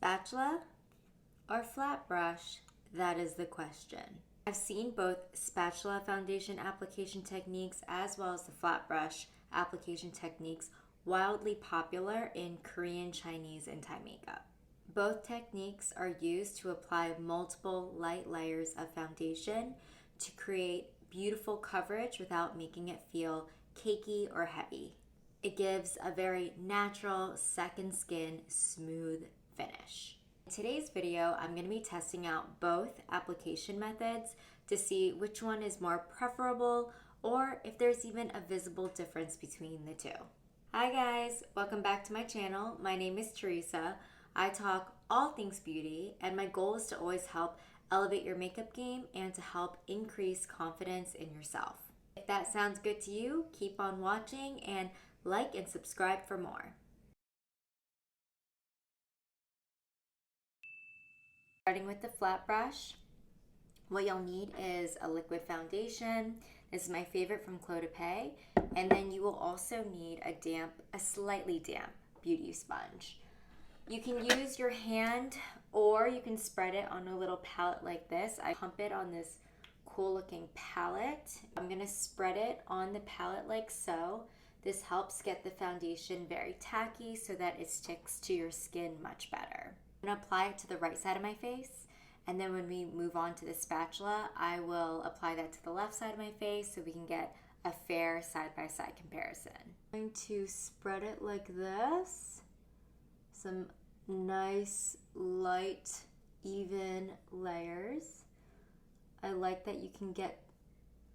Spatula or flat brush? That is the question. I've seen both spatula foundation application techniques as well as the flat brush application techniques wildly popular in Korean, Chinese, and Thai makeup. Both techniques are used to apply multiple light layers of foundation to create beautiful coverage without making it feel cakey or heavy. It gives a very natural, second skin, smooth finish. In today's video, I'm going to be testing out both application methods to see which one is more preferable or if there's even a visible difference between the two. Hi guys, welcome back to my channel. My name is Teresa. I talk all things beauty, and my goal is to always help elevate your makeup game and to help increase confidence in yourself. If that sounds good to you, keep on watching and like and subscribe for more. Starting with the flat brush, what you'll need is a liquid foundation. This is my favorite from Clos de Pays. And then you will also need a slightly damp beauty sponge. You can use your hand or you can spread it on a little palette like this. I pump it on this cool looking palette. I'm gonna spread it on the palette like so. This helps get the foundation very tacky so that it sticks to your skin much better. I'm gonna apply it to the right side of my face, and then when we move on to the spatula, I will apply that to the left side of my face so we can get a fair side-by-side comparison. I'm going to spread it like this. Some nice, light, even layers. I like that you can get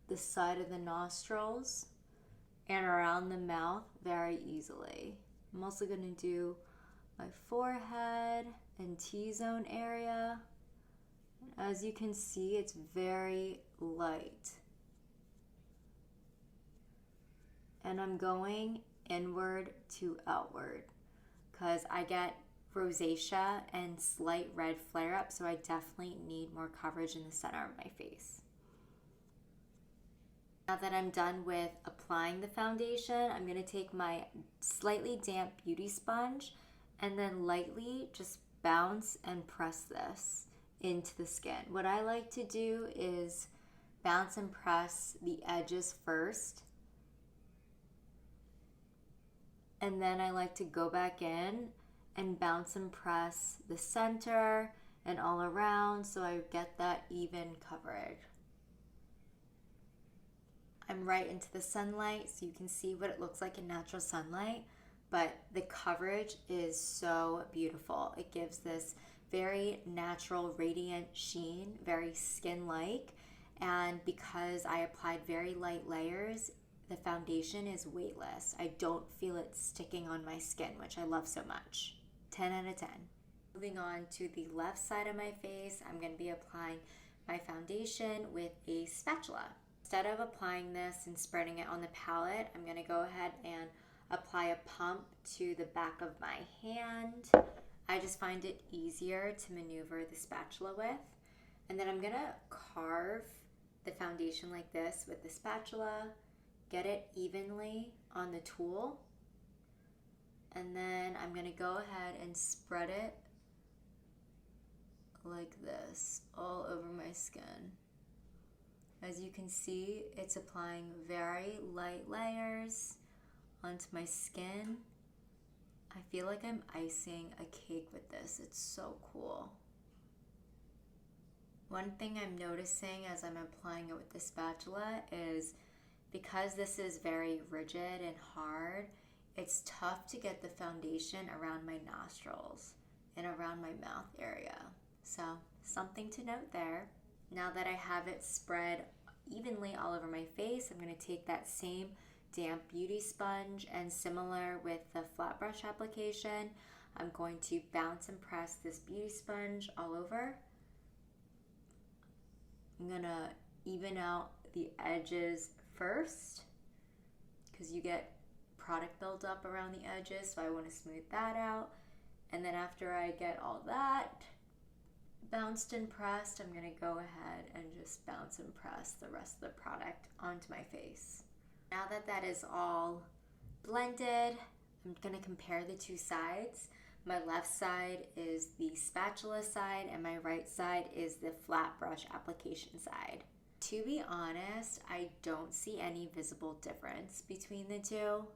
the side of the nostrils and around the mouth very easily. I'm also going to do my forehead and T-zone area. As you can see, it's very light. And I'm going inward to outward because I get rosacea and slight red flare-up, so I definitely need more coverage in the center of my face. Now that I'm done with applying the foundation, I'm going to take my slightly damp beauty sponge and then lightly just bounce and press this into the skin. What I like to do is bounce and press the edges first, and then I like to go back in and bounce and press the center and all around so I get that even coverage. I'm right into the sunlight so you can see what it looks like in natural sunlight, but the coverage is so beautiful. It gives this very natural, radiant sheen, very skin-like, and because I applied very light layers, the foundation is weightless. I don't feel it sticking on my skin, which I love so much. 10 out of 10. Moving on to the left side of my face, I'm going to be applying my foundation with a spatula. Instead of applying this and spreading it on the palette, I'm going to go ahead and apply a pump to the back of my hand. I just find it easier to maneuver the spatula with. And then I'm going to carve the foundation like this with the spatula, get it evenly on the tool, and then I'm going to go ahead and spread it like this all over my skin. As you can see, it's applying very light layers onto my skin. I feel like I'm icing a cake with this. It's so cool. One thing I'm noticing as I'm applying it with the spatula is because this is very rigid and hard, it's tough to get the foundation around my nostrils and around my mouth area. So something to note there. Now that I have it spread evenly all over my face, I'm going to take that same damp beauty sponge, and similar with the flat brush application, I'm going to bounce and press this beauty sponge all over. I'm going to even out the edges first because you get product buildup around the edges, so I want to smooth that out. And then after I get all that bounced and pressed, I'm going to go ahead and just bounce and press the rest of the product onto my face. Now that that is all blended, I'm going to compare the two sides. My left side is the spatula side and my right side is the flat brush application side. To be honest, I don't see any visible difference between the two.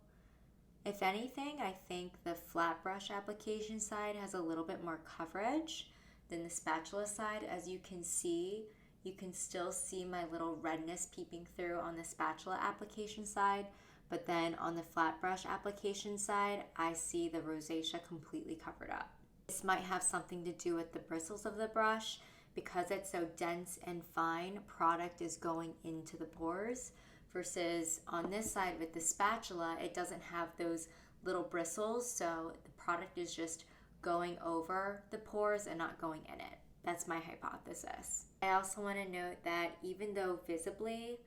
If anything, I think the flat brush application side has a little bit more coverage than the spatula side. As you can see, you can still see my little redness peeping through on the spatula application side, but then on the flat brush application side, I see the rosacea completely covered up. This might have something to do with the bristles of the brush. Because it's so dense and fine, product is going into the pores, versus on this side with the spatula, it doesn't have those little bristles, so the product is just going over the pores and not going in it. That's my hypothesis. I also want to note that even though visibly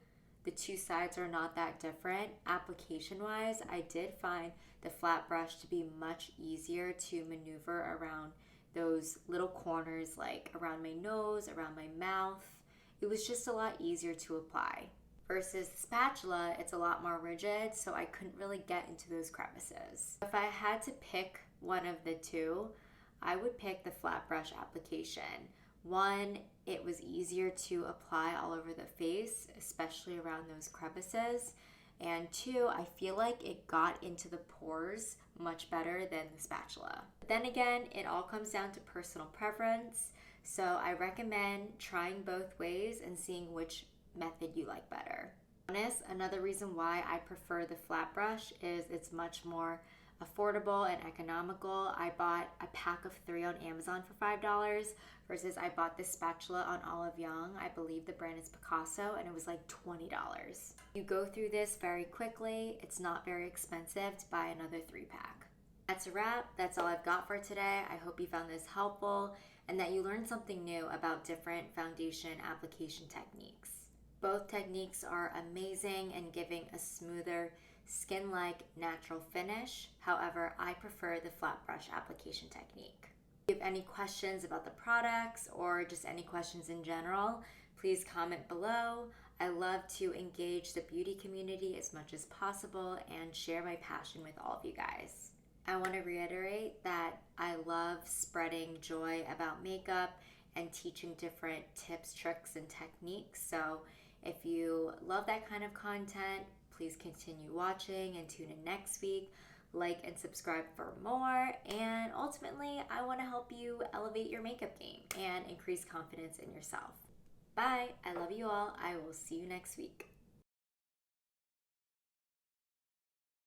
the two sides are not that different, application-wise, I did find the flat brush to be much easier to maneuver around those little corners, like around my nose, around my mouth. It was just a lot easier to apply. Versus the spatula, it's a lot more rigid, so I couldn't really get into those crevices. If I had to pick one of the two, I would pick the flat brush application. One, it was easier to apply all over the face, especially around those crevices. And two, I feel like it got into the pores much better than the spatula. But then again, it all comes down to personal preference. So I recommend trying both ways and seeing which method you like better. Another reason why I prefer the flat brush is it's much more affordable and economical. I bought a pack of 3 on Amazon for $5 versus I bought this spatula on Olive Young. I believe the brand is Picasso, and it was like $20. You go through this very quickly. It's not very expensive to buy another 3-pack. That's a wrap. That's all I've got for today. I hope you found this helpful and that you learned something new about different foundation application techniques. Both techniques are amazing and giving a smoother, skin-like natural finish. However, I prefer the flat brush application technique. If you have any questions about the products or just any questions in general, please comment below. I love to engage the beauty community as much as possible and share my passion with all of you guys. I want to reiterate that I love spreading joy about makeup and teaching different tips, tricks, and techniques. So if you love that kind of content, please continue watching and tune in next week. Like and subscribe for more. And ultimately, I want to help you elevate your makeup game and increase confidence in yourself. Bye. I love you all. I will see you next week.